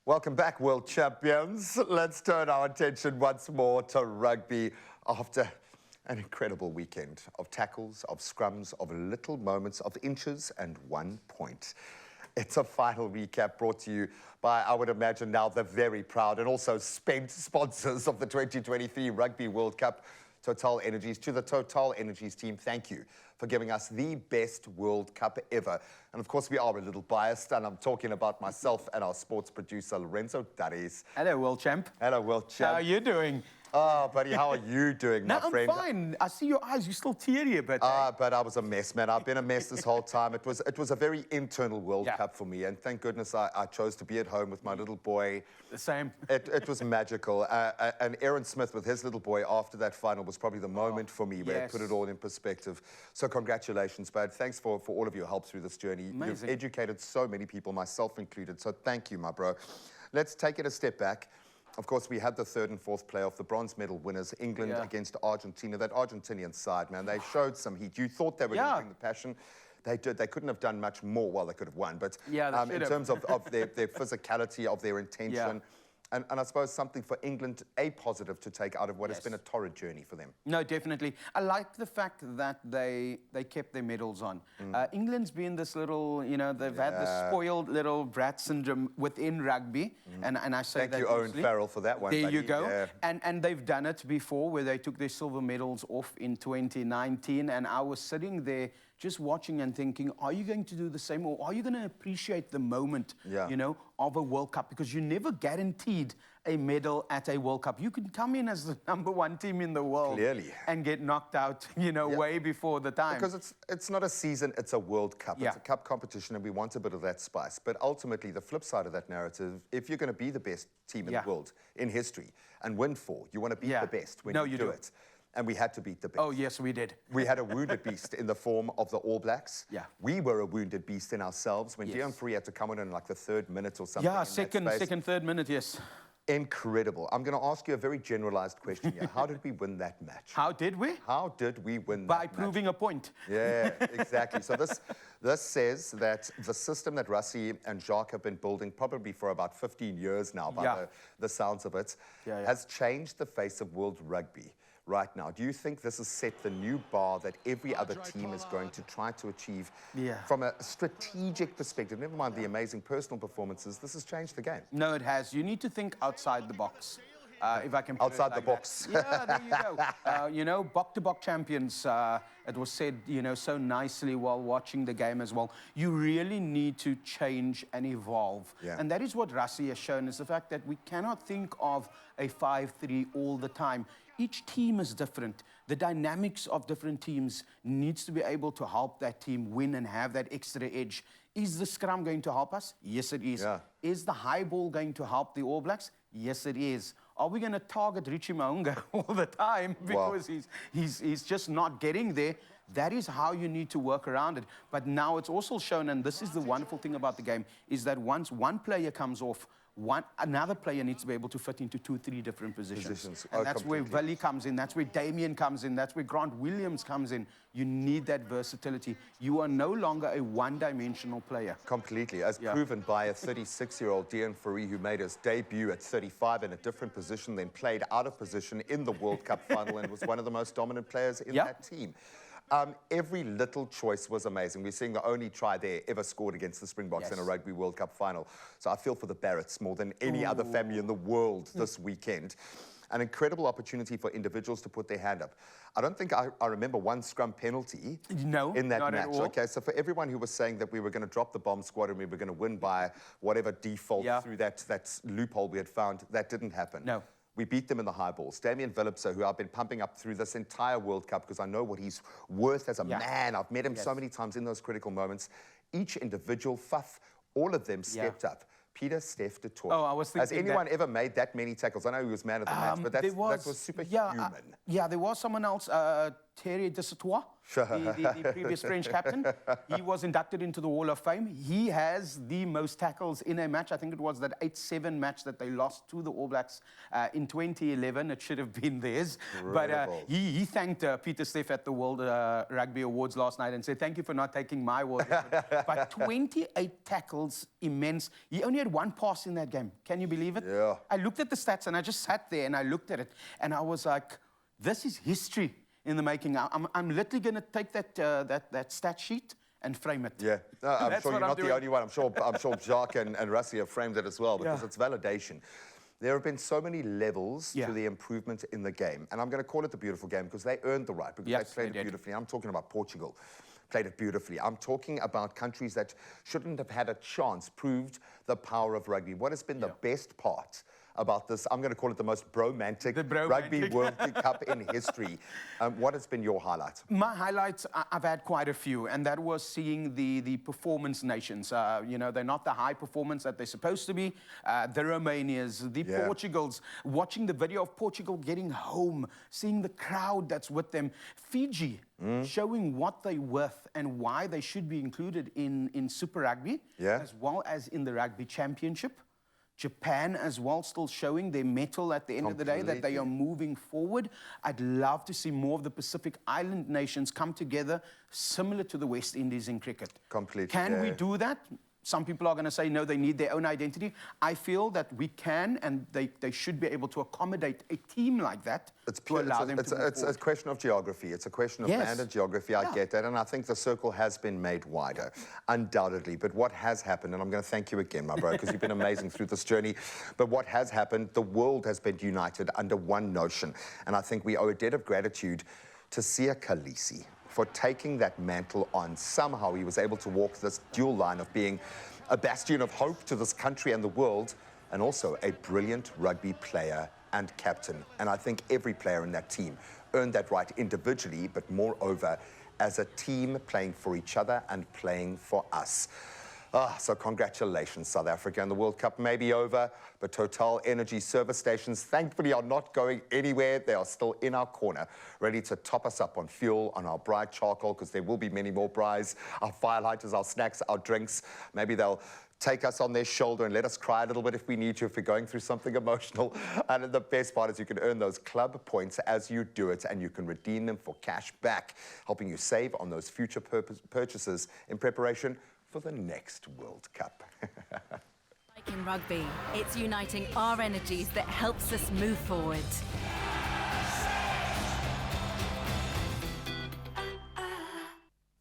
Welcome back, world champions. Let's turn our attention once more to rugby after an incredible weekend of tackles, of scrums, of little moments, of inches and 1 point. It's a final recap brought to you by, I would imagine now, the very proud and also spent sponsors of the 2023 Rugby World Cup, TOTALENERGIES. To the TOTALENERGIES team, thank you for giving us the best World Cup ever. And of course, we are a little biased, and I'm talking about myself and our sports producer, Lorenzo Dares. Hello, world champ. Hello, world champ. How are you doing? Oh, buddy, how are you doing, my friend? I'm fine. I see your eyes. You're still teary a bit. But I was a mess, man. I've been a mess this whole time. It was a very internal World Cup for me, and thank goodness I chose to be at home with my little boy. The same. It was magical. And Aaron Smith with his little boy after that final was probably the moment for me where it put it all in perspective. So congratulations, bud. Thanks for all of your help through this journey. Amazing. You've educated so many people, myself included. So thank you, my bro. Let's take it a step back. Of course, we had the third and fourth playoff, the bronze medal winners, England against Argentina. That Argentinian side, man, they showed some heat. You thought they were going to bring the passion. They did. They couldn't have done much more. Well, they could have won. But in terms of their physicality, of their intention, and I suppose something for England, a positive to take out of what has been a torrid journey for them. No, definitely. I like the fact that they kept their medals on. England's been this little, you know, they've had this spoiled little brat syndrome within rugby. And I say Thank you, Owen Farrell, for that one. There buddy. you go. And they've done it before, where they took their silver medals off in 2019. And I was sitting there just watching and thinking, are you going to do the same, or are you going to appreciate the moment, you know, of a World Cup? Because you're never guaranteed a medal at a World Cup. You can come in as the #1 team in the world and get knocked out, you know, way before the time. Because it's not a season, it's a World Cup. It's a cup competition, and we want a bit of that spice. But ultimately, the flip side of that narrative, if you're going to be the best team in the world in history and win 4, you want to beat the best when you do it. And we had to beat the best. Oh, yes, we did. We had a wounded beast in the form of the All Blacks. We were a wounded beast in ourselves when Deon Free had to come in like the 3rd minute or something. Yeah, second, 3rd minute, yes. Incredible. I'm going to ask you a very generalized question here. How did we win that match? How did we? How did we win that match? By proving a point. Yeah, exactly. So this says that the system that Rassie and Jacques have been building probably for about 15 years now, by the sounds of it, has changed the face of world rugby right now. Do you think this has set the new bar that every other team is going to try to achieve from a strategic perspective? Never mind the amazing personal performances, this has changed the game. No, it has. You need to think outside the box. If I can put outside it like the box. Yeah, there you go. You know, bok-to-bok champions, it was said, you know, so nicely while watching the game as well. You really need to change and evolve. And that is what Rassie has shown, is the fact that we cannot think of a 5-3 all the time. Each team is different. The dynamics of different teams needs to be able to help that team win and have that extra edge. Is the scrum going to help us? Yes, it is. Is the high ball going to help the All Blacks? Yes, it is. Are we going to target Richie Maunga all the time because he's just not getting there? That is how you need to work around it. But now it's also shown, and this is the wonderful thing about the game, is that once one player comes off, another player needs to be able to fit into 2-3 different positions. And that's where Willie comes in, that's where Damien comes in, that's where Grant Williams comes in. You need that versatility. You are no longer a one-dimensional player. Completely, as proven by a 36-year-old Deon Free, who made his debut at 35 in a different position, then played out of position in the World Cup final and was one of the most dominant players in that team. Every little choice was amazing. We're seeing the only try there ever scored against the Springboks in a Rugby World Cup final. So I feel for the Barretts more than any other family in the world this weekend. An incredible opportunity for individuals to put their hand up. I don't think I remember one scrum penalty in that match. Okay, so for everyone who was saying that we were going to drop the bomb squad and we were going to win by whatever default through that loophole we had found, that didn't happen. No. We beat them in the high balls. Damien Philipse, who I've been pumping up through this entire World Cup because I know what he's worth as a man. I've met him so many times in those critical moments. Each individual, Faf, all of them stepped up. Peter, Steph, de Tour. Oh, I was thinking has anyone ever made that many tackles? I know he was man of the match, but that was superhuman. Yeah, there was someone else, Thierry Desauteurs, the previous French captain. He was inducted into the Hall of Fame. He has the most tackles in a match. I think it was that 8-7 match that they lost to the All Blacks in 2011. It should have been theirs. But he thanked Peter Steff at the World Rugby Awards last night and said, thank you for not taking my award. But 28 tackles, immense. He only had one pass in that game. Can you believe it? Yeah. I looked at the stats and I just sat there and I looked at it and I was like, this is history in the making. I'm literally going to take that stat sheet and frame it. Yeah, no, I'm sure you're not the only one. I'm sure Jacques and Rassie have framed it as well, because it's validation. There have been so many levels to the improvement in the game. And I'm going to call it the beautiful game because they earned the right, because they played it beautifully. I'm talking about Portugal. Played it beautifully. I'm talking about countries that shouldn't have had a chance, proved the power of rugby. What has been the best part about this? I'm going to call it the most bromantic Rugby World Cup in history. What has been your highlight? My highlights, I've had quite a few, and that was seeing the performance nations. You know, they're not the high performance that they're supposed to be. The Romanians, the Portugals, watching the video of Portugal getting home, seeing the crowd that's with them. Fiji, showing what they're worth and why they should be included in Super Rugby, as well as in the Rugby Championship. Japan as well, still showing their mettle at the end of the day, that they are moving forward. I'd love to see more of the Pacific Island nations come together, similar to the West Indies in cricket. Can we do that? Some people are going to say, no, they need their own identity. I feel that we can, and they should be able to accommodate a team like that to allow them to move forward. It's a question of geography. It's a question of land and geography. I get that, and I think the circle has been made wider, undoubtedly. But what has happened, and I'm going to thank you again, my bro, because you've been amazing through this journey. But what has happened, the world has been united under one notion. And I think we owe a debt of gratitude to Siya Kolisi for taking that mantle on. Somehow he was able to walk this dual line of being a bastion of hope to this country and the world, and also a brilliant rugby player and captain. And I think every player in that team earned that right individually, but moreover as a team, playing for each other and playing for us. So congratulations, South Africa. And the World Cup may be over, but Total Energy service stations, thankfully, are not going anywhere. They are still in our corner, ready to top us up on fuel, on our bright charcoal, because there will be many more braais, our firelighters, our snacks, our drinks. Maybe they'll take us on their shoulder and let us cry a little bit if we need to, if we're going through something emotional. And the best part is you can earn those club points as you do it, and you can redeem them for cash back, helping you save on those future purchases in preparation for the next World Cup. Like in rugby, it's uniting our energies that helps us move forward.